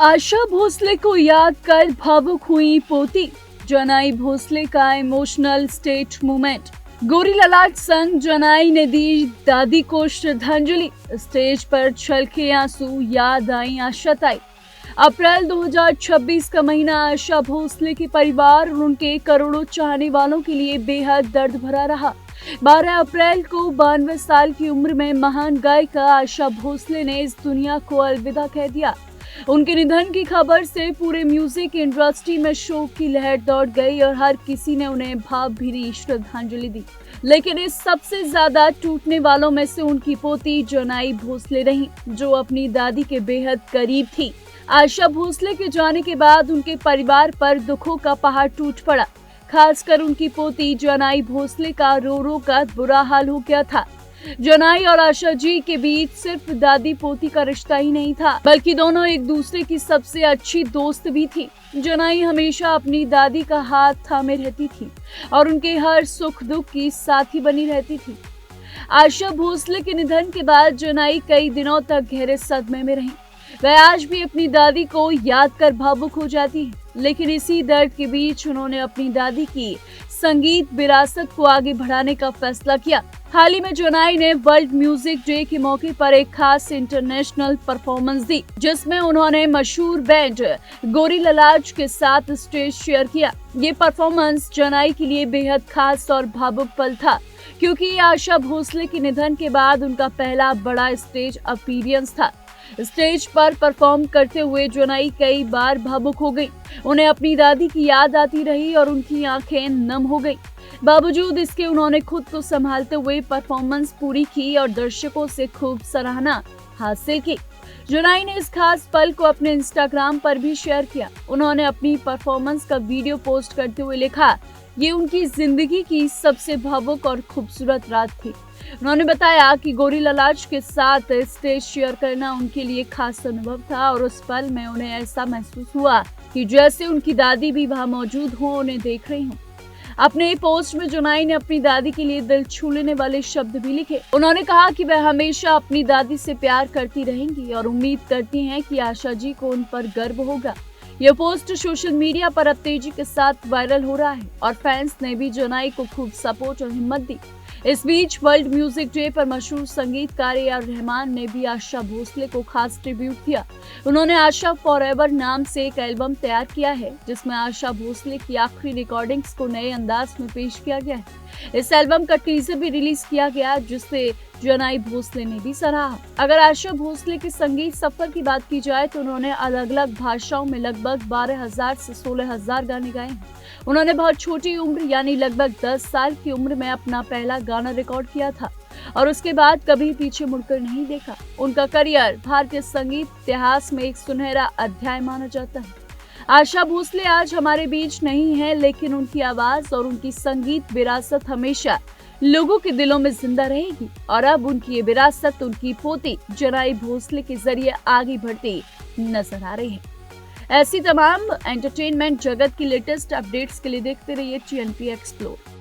आशा भोसले को याद कर भावुक हुई पोती। जनाई भोसले का इमोशनल स्टेट मोमेंट। गोरी ललाट संग जनाई ने दी दादी को श्रद्धांजलि। स्टेज पर छलके आंसू, याद आई आशा ताई। अप्रैल 2026 का महीना आशा भोसले के परिवार और उनके करोड़ों चाहने वालों के लिए बेहद दर्द भरा रहा। 12 अप्रैल को 92 साल की उम्र में महान गायिका आशा भोसले ने इस दुनिया को अलविदा कह दिया। उनके निधन की खबर से पूरे म्यूजिक इंडस्ट्री में शोक की लहर दौड़ गई और हर किसी ने उन्हें भावभीनी श्रद्धांजलि दी। लेकिन इस सबसे ज्यादा टूटने वालों में से उनकी पोती जनाई भोसले रही, जो अपनी दादी के बेहद करीब थी। आशा भोसले के जाने के बाद उनके परिवार पर दुखों का पहाड़ टूट पड़ा। खासकर उनकी पोती जनाई भोसले का रो रो कर बुरा हाल हो गया था। जनाई और आशा जी के बीच सिर्फ दादी पोती का रिश्ता ही नहीं था, बल्कि दोनों एक दूसरे की सबसे अच्छी दोस्त भी थी। जनाई हमेशा अपनी दादी का हाथ थामे रहती थी और उनके हर सुख दुख की साथी बनी रहती थी। आशा भोसले के निधन के बाद जनाई कई दिनों तक गहरे सदमे में रही। वह आज भी अपनी दादी को याद कर भावुक हो जाती है, लेकिन इसी दर्द के बीच उन्होंने अपनी दादी की संगीत विरासत को आगे बढ़ाने का फैसला किया। हाल ही में जनाई ने वर्ल्ड म्यूजिक डे के मौके पर एक खास इंटरनेशनल परफॉर्मेंस दी, जिसमें उन्होंने मशहूर बैंड गोरी ललाट के साथ स्टेज शेयर किया। ये परफॉर्मेंस जनाई के लिए बेहद खास और भावुक पल था, क्योंकि आशा भोसले के निधन के बाद उनका पहला बड़ा स्टेज अपीयरेंस था। स्टेज पर परफॉर्म करते हुए जनाई कई बार भावुक हो गई। उन्हें अपनी दादी की याद आती रही और उनकी आंखें नम हो गई। बावजूद इसके उन्होंने खुद को संभालते हुए परफॉर्मेंस पूरी की और दर्शकों से खूब सराहना हासिल की। जनाई ने इस खास पल को अपने इंस्टाग्राम पर भी शेयर किया। उन्होंने अपनी परफॉर्मेंस का वीडियो पोस्ट करते हुए लिखा, ये उनकी जिंदगी की सबसे भावुक और खूबसूरत रात थी। उन्होंने बताया कि गोरी ललाट के साथ स्टेज शेयर करना उनके लिए खास अनुभव था और उस पल में उन्हें ऐसा महसूस हुआ कि जैसे उनकी दादी भी वहां मौजूद हो, उन्हें देख रही हूँ। अपने पोस्ट में जनाई ने अपनी दादी के लिए दिल छू लेने वाले शब्द भी लिखे। उन्होंने कहा कि वह हमेशा अपनी दादी से प्यार करती रहेंगी और उम्मीद करती हैं कि आशा जी को उन पर गर्व होगा। यह पोस्ट सोशल मीडिया पर अब तेजी के साथ वायरल हो रहा है और फैंस ने भी जनाई को खूब सपोर्ट और हिम्मत दी। इस बीच वर्ल्ड म्यूजिक डे पर मशहूर संगीतकार ए.आर. रहमान ने भी आशा भोसले को खास ट्रिब्यूट दिया। उन्होंने आशा फॉरएवर नाम से एक एल्बम तैयार किया है, जिसमें आशा भोसले की आखिरी रिकॉर्डिंग्स को नए अंदाज में पेश किया गया है। इस एल्बम का टीजर भी रिलीज किया गया, जिससे जनाई भोसले ने भी सराहा। अगर आशा भोसले के संगीत सफर की बात की जाए तो उन्होंने अलग अलग भाषाओं में लगभग 12,000 से 16,000 गाने गाए हैं। उन्होंने बहुत छोटी उम्र यानी लगभग 10 साल की उम्र में अपना पहला गाना रिकॉर्ड किया था और उसके बाद कभी पीछे मुड़कर नहीं देखा। उनका करियर भारतीय संगीत इतिहास में एक सुनहरा अध्याय माना जाता है। आशा भोसले आज हमारे बीच नहीं है, लेकिन उनकी आवाज और उनकी संगीत विरासत हमेशा लोगों के दिलों में जिंदा रहेगी और अब उनकी ये विरासत उनकी पोती जनाई भोसले के जरिए आगे बढ़ती नजर आ रही है। ऐसी तमाम एंटरटेनमेंट जगत की लेटेस्ट अपडेट्स के लिए देखते रहिए TNP एक्सप्लोर।